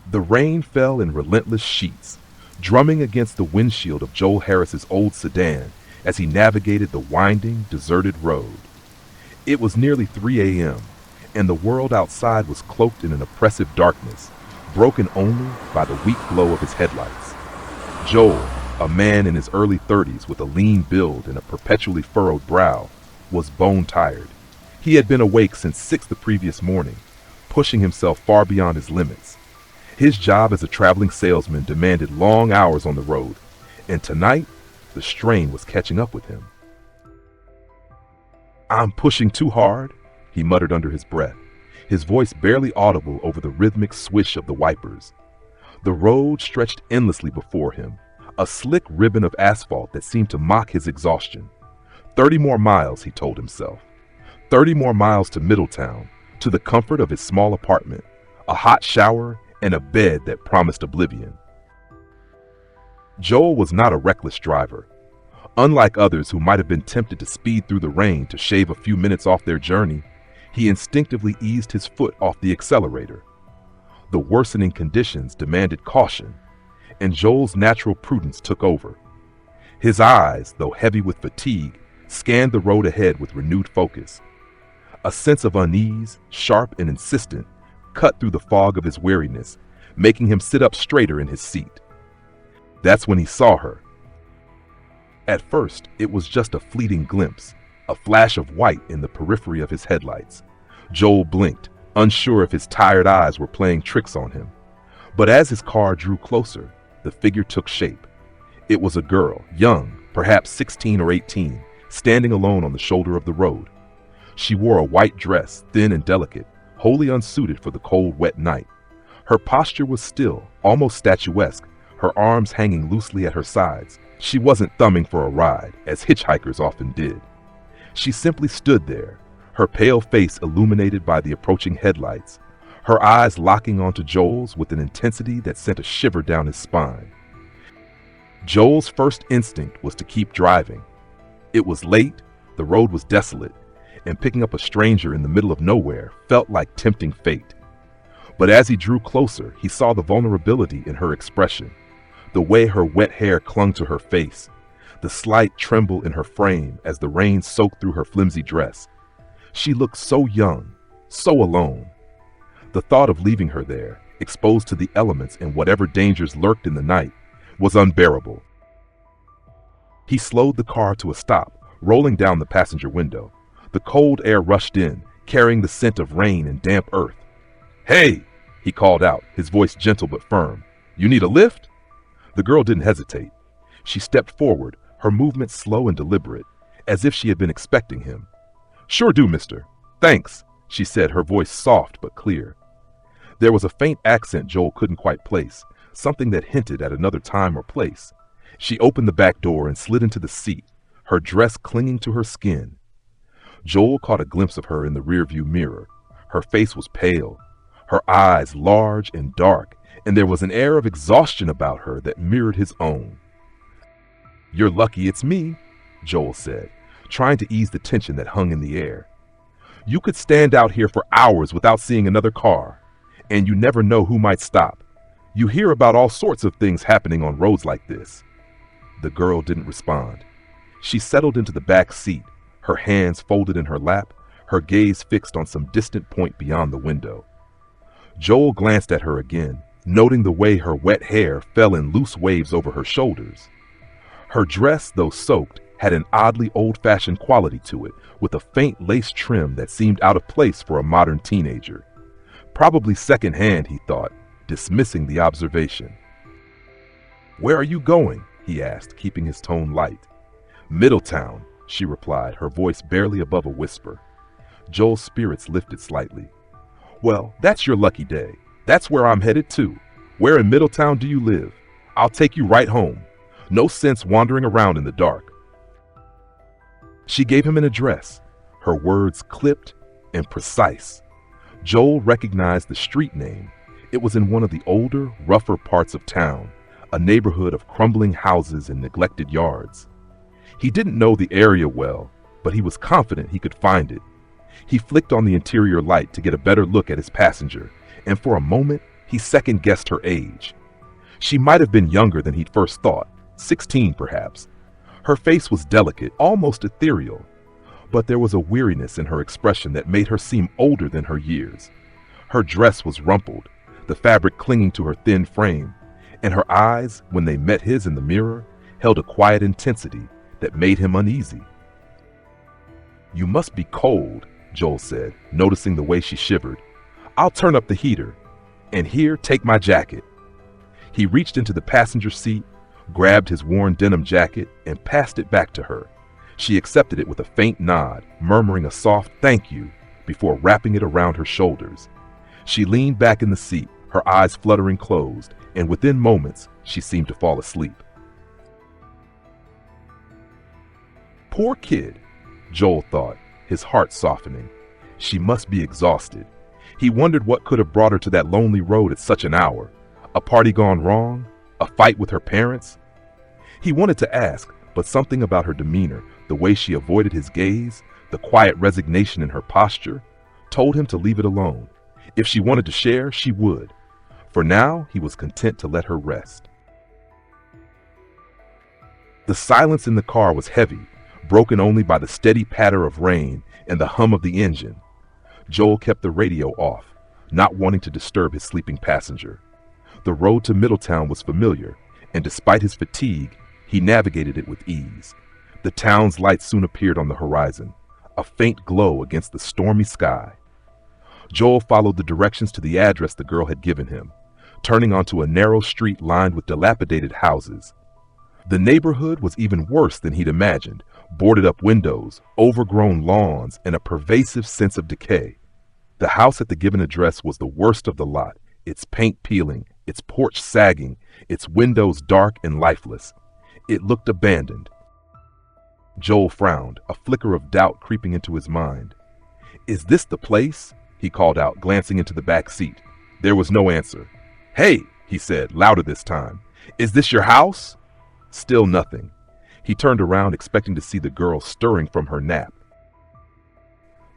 The rain fell in relentless sheets, drumming against the windshield of Joel Harris's old sedan as he navigated the winding, deserted road. It was nearly 3 a.m., and the world outside was cloaked in an oppressive darkness, broken only by the weak glow of his headlights. Joel, a man in his early 30s with a lean build and a perpetually furrowed brow, was bone-tired. He had been awake since 6 the previous morning, pushing himself far beyond his limits. His job as a traveling salesman demanded long hours on the road, and tonight, the strain was catching up with him. "I'm pushing too hard," he muttered under his breath, his voice barely audible over the rhythmic swish of the wipers. The road stretched endlessly before him, a slick ribbon of asphalt that seemed to mock his exhaustion. 30 more miles, he told himself. 30 more miles to Middletown, to the comfort of his small apartment, a hot shower, and a bed that promised oblivion. Joel was not a reckless driver. Unlike others who might have been tempted to speed through the rain to shave a few minutes off their journey, he instinctively eased his foot off the accelerator. The worsening conditions demanded caution, and Joel's natural prudence took over. His eyes, though heavy with fatigue, scanned the road ahead with renewed focus. A sense of unease, sharp and insistent, cut through the fog of his weariness, making him sit up straighter in his seat. That's when he saw her. At first, it was just a fleeting glimpse, a flash of white in the periphery of his headlights. Joel blinked, unsure if his tired eyes were playing tricks on him. But as his car drew closer, the figure took shape. It was a girl, young, perhaps 16 or 18, standing alone on the shoulder of the road. She wore a white dress, thin and delicate, wholly unsuited for the cold, wet night. Her posture was still, almost statuesque, her arms hanging loosely at her sides. She wasn't thumbing for a ride, as hitchhikers often did. She simply stood there, her pale face illuminated by the approaching headlights, her eyes locking onto Joel's with an intensity that sent a shiver down his spine. Joel's first instinct was to keep driving. It was late, the road was desolate, and picking up a stranger in the middle of nowhere felt like tempting fate. But as he drew closer, he saw the vulnerability in her expression, the way her wet hair clung to her face, the slight tremble in her frame as the rain soaked through her flimsy dress. She looked so young, so alone. The thought of leaving her there, exposed to the elements and whatever dangers lurked in the night, was unbearable. He slowed the car to a stop, rolling down the passenger window. The cold air rushed in, carrying the scent of rain and damp earth. "Hey!" he called out, his voice gentle but firm. "You need a lift?" The girl didn't hesitate. She stepped forward, her movements slow and deliberate, as if she had been expecting him. "Sure do, mister. Thanks," she said, her voice soft but clear. There was a faint accent Joel couldn't quite place, something that hinted at another time or place. She opened the back door and slid into the seat, her dress clinging to her skin. Joel caught a glimpse of her in the rearview mirror. Her face was pale, her eyes large and dark, and there was an air of exhaustion about her that mirrored his own. "You're lucky it's me," Joel said, trying to ease the tension that hung in the air. "You could stand out here for hours without seeing another car, and you never know who might stop. You hear about all sorts of things happening on roads like this." The girl didn't respond. She settled into the back seat, her hands folded in her lap, her gaze fixed on some distant point beyond the window. Joel glanced at her again, noting the way her wet hair fell in loose waves over her shoulders. Her dress, though soaked, had an oddly old-fashioned quality to it, with a faint lace trim that seemed out of place for a modern teenager. Probably second-hand, he thought, dismissing the observation. "Where are you going?" he asked, keeping his tone light. "Middletown," she replied, her voice barely above a whisper. Joel's spirits lifted slightly. "Well, that's your lucky day. That's where I'm headed to. Where in Middletown do you live? I'll take you right home. No sense wandering around in the dark." She gave him an address, her words clipped and precise. Joel recognized the street name. It was in one of the older, rougher parts of town, a neighborhood of crumbling houses and neglected yards. He didn't know the area well, but he was confident he could find it. He flicked on the interior light to get a better look at his passenger, and for a moment, He second-guessed her age. She might have been younger than he'd first thought, 16 perhaps. Her face was delicate, almost ethereal, but there was a weariness in her expression that made her seem older than her years. Her dress was rumpled, the fabric clinging to her thin frame, and her eyes, when they met his in the mirror, held a quiet intensity that made him uneasy. "You must be cold," Joel said, noticing the way she shivered. "I'll turn up the heater. And here, take my jacket." He reached into the passenger seat, grabbed his worn denim jacket, and passed it back to her. She accepted it with a faint nod, murmuring a soft "thank you" before wrapping it around her shoulders. She leaned back in the seat, her eyes fluttering closed, and within moments, she seemed to fall asleep. Poor kid, Joel thought, his heart softening. She must be exhausted. He wondered what could have brought her to that lonely road at such an hour. A party gone wrong? A fight with her parents? He wanted to ask, but something about her demeanor, the way she avoided his gaze, the quiet resignation in her posture, told him to leave it alone. If she wanted to share, she would. For now, he was content to let her rest. The silence in the car was heavy, broken only by the steady patter of rain and the hum of the engine. Joel kept the radio off, not wanting to disturb his sleeping passenger. The road to Middletown was familiar, and despite his fatigue, he navigated it with ease. The town's lights soon appeared on the horizon, a faint glow against the stormy sky. Joel followed the directions to the address the girl had given him, turning onto a narrow street lined with dilapidated houses. The neighborhood was even worse than he'd imagined, boarded-up windows, overgrown lawns, and a pervasive sense of decay. The house at the given address was the worst of the lot, its paint peeling, its porch sagging, its windows dark and lifeless. It looked abandoned. Joel frowned, a flicker of doubt creeping into his mind. "Is this the place?" he called out, glancing into the back seat. There was no answer. "Hey," he said, louder this time. "Is this your house?" Still nothing. He turned around, expecting to see the girl stirring from her nap.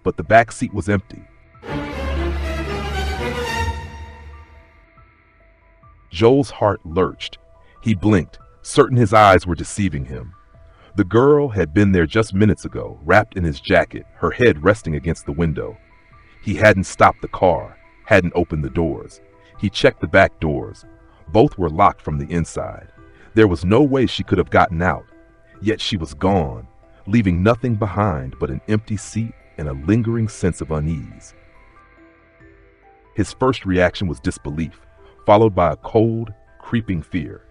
But the back seat was empty. Joel's heart lurched. He blinked, certain his eyes were deceiving him. The girl had been there just minutes ago, wrapped in his jacket, her head resting against the window. He hadn't stopped the car, hadn't opened the doors. He checked the back doors. Both were locked from the inside. There was no way she could have gotten out. Yet she was gone, leaving nothing behind but an empty seat and a lingering sense of unease. His first reaction was disbelief, followed by a cold, creeping fear.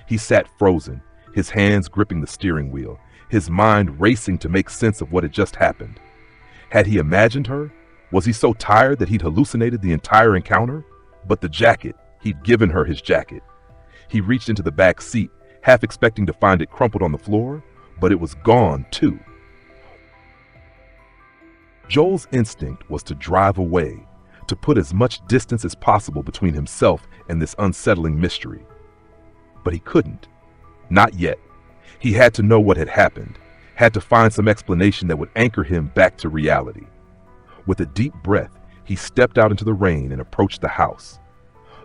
He sat frozen, his hands gripping the steering wheel, his mind racing to make sense of what had just happened. Had he imagined her? Was he so tired that he'd hallucinated the entire encounter? But the jacket, he'd given her his jacket. He reached into the back seat, half expecting to find it crumpled on the floor, but it was gone too. Joel's instinct was to drive away, to put as much distance as possible between himself and this unsettling mystery. But he couldn't. Not yet. He had to know what had happened, had to find some explanation that would anchor him back to reality. With a deep breath, he stepped out into the rain and approached the house.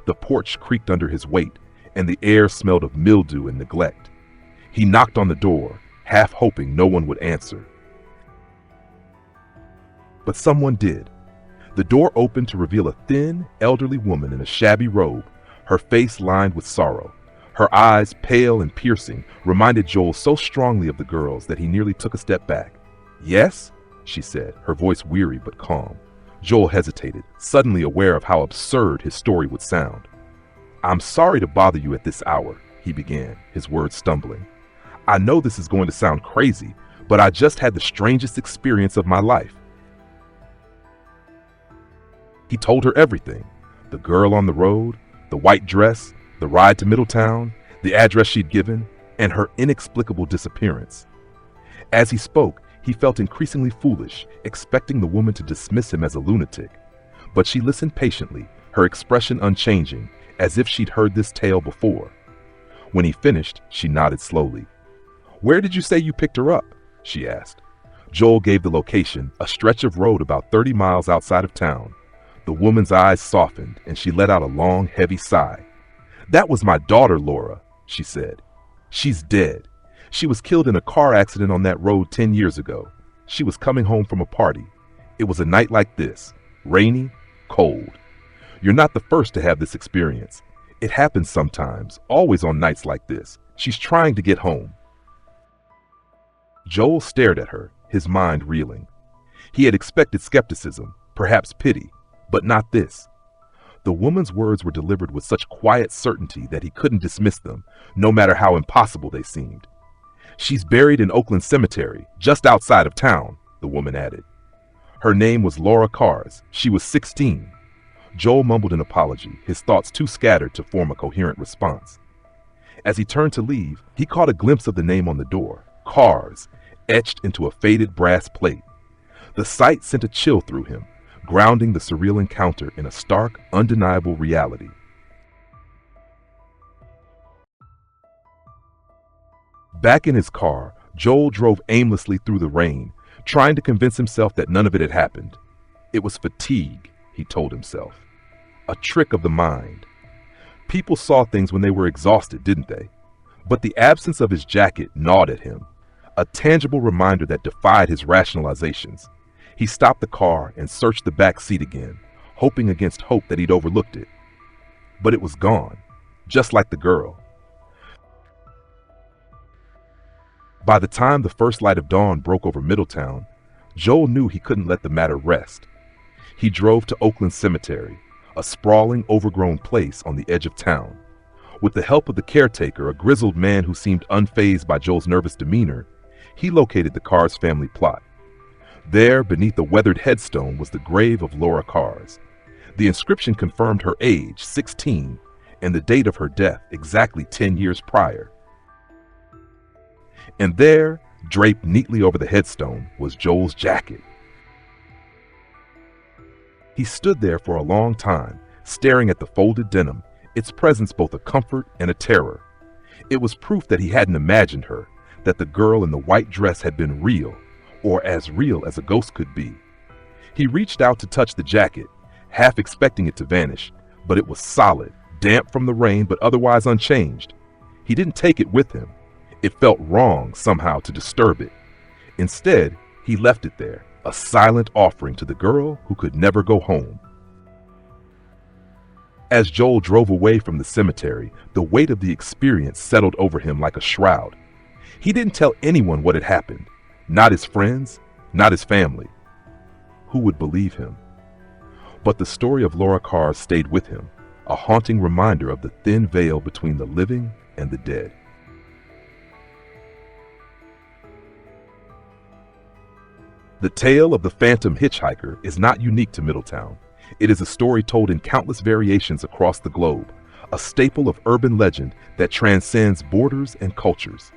The porch creaked under his weight, and the air smelled of mildew and neglect. He knocked on the door, half hoping no one would answer. But someone did. The door opened to reveal a thin, elderly woman in a shabby robe, her face lined with sorrow. Her eyes, pale and piercing, reminded Joel so strongly of the girl's that he nearly took a step back. "Yes?" she said, her voice weary but calm. Joel hesitated, suddenly aware of how absurd his story would sound. "I'm sorry to bother you at this hour," he began, his words stumbling. "I know this is going to sound crazy, but I just had the strangest experience of my life." He told her everything. The girl on the road, the white dress, the ride to Middletown, the address she'd given, and her inexplicable disappearance. As he spoke, he felt increasingly foolish, expecting the woman to dismiss him as a lunatic. But she listened patiently, her expression unchanging, as if she'd heard this tale before. When he finished, she nodded slowly. "Where did you say you picked her up?" she asked. Joel gave the location, a stretch of road about 30 miles outside of town. The woman's eyes softened and she let out a long, heavy sigh. "That was my daughter, Laura," she said. "She's dead. She was killed in a car accident on that road 10 years ago. She was coming home from a party. It was a night like this, rainy, cold. You're not the first to have this experience. It happens sometimes, always on nights like this. She's trying to get home." Joel stared at her, his mind reeling. He had expected skepticism, perhaps pity, but not this. The woman's words were delivered with such quiet certainty that he couldn't dismiss them, no matter how impossible they seemed. "She's buried in Oakland Cemetery, just outside of town," the woman added. "Her name was Laura Cars. She was 16. Joel mumbled an apology, his thoughts too scattered to form a coherent response. As he turned to leave, he caught a glimpse of the name on the door, Cars, etched into a faded brass plate. The sight sent a chill through him, grounding the surreal encounter in a stark, undeniable reality. Back in his car, Joel drove aimlessly through the rain, trying to convince himself that none of it had happened. It was fatigue, he told himself. A trick of the mind. People saw things when they were exhausted, didn't they? But the absence of his jacket gnawed at him, a tangible reminder that defied his rationalizations. He stopped the car and searched the back seat again, hoping against hope that he'd overlooked it. But it was gone, just like the girl. By the time the first light of dawn broke over Middletown, Joel knew he couldn't let the matter rest. He drove to Oakland Cemetery, a sprawling, overgrown place on the edge of town. With the help of the caretaker, a grizzled man who seemed unfazed by Joel's nervous demeanor, he located the Cars family plot. There, beneath a weathered headstone, was the grave of Laura Cars. The inscription confirmed her age, 16, and the date of her death, exactly 10 years prior. And there, draped neatly over the headstone, was Joel's jacket. He stood there for a long time, staring at the folded denim, its presence both a comfort and a terror. It was proof that he hadn't imagined her, that the girl in the white dress had been real, or as real as a ghost could be. He reached out to touch the jacket, half expecting it to vanish, but it was solid, damp from the rain but otherwise unchanged. He didn't take it with him. It felt wrong somehow to disturb it. Instead, he left it there, a silent offering to the girl who could never go home. As Joel drove away from the cemetery, the weight of the experience settled over him like a shroud. He didn't tell anyone what had happened, not his friends, not his family. Who would believe him? But the story of Laura Carr stayed with him, a haunting reminder of the thin veil between the living and the dead. The tale of the phantom hitchhiker is not unique to Middletown. It is a story told in countless variations across the globe, a staple of urban legend that transcends borders and cultures.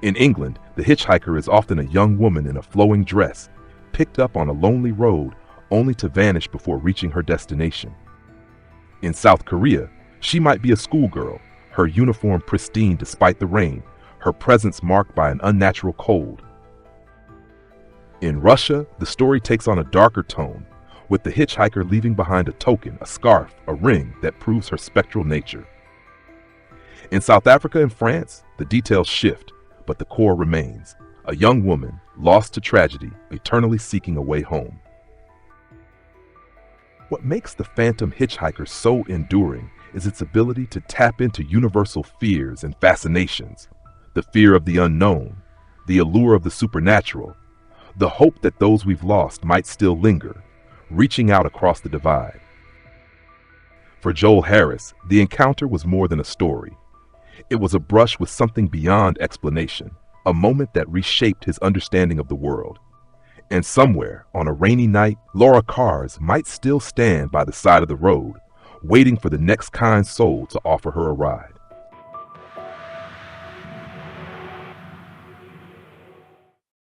In England, the hitchhiker is often a young woman in a flowing dress, picked up on a lonely road only to vanish before reaching her destination. In South Korea, she might be a schoolgirl, her uniform pristine despite the rain, her presence marked by an unnatural cold. In Russia, the story takes on a darker tone, with the hitchhiker leaving behind a token, a scarf, a ring that proves her spectral nature. In South Africa and France, the details shift, but the core remains, a young woman lost to tragedy, eternally seeking a way home. What makes the phantom hitchhiker so enduring is its ability to tap into universal fears and fascinations, the fear of the unknown, the allure of the supernatural, the hope that those we've lost might still linger, reaching out across the divide. For Joel Harris, the encounter was more than a story. It was a brush with something beyond explanation, a moment that reshaped his understanding of the world. And somewhere, on a rainy night, Laura Cars might still stand by the side of the road, waiting for the next kind soul to offer her a ride.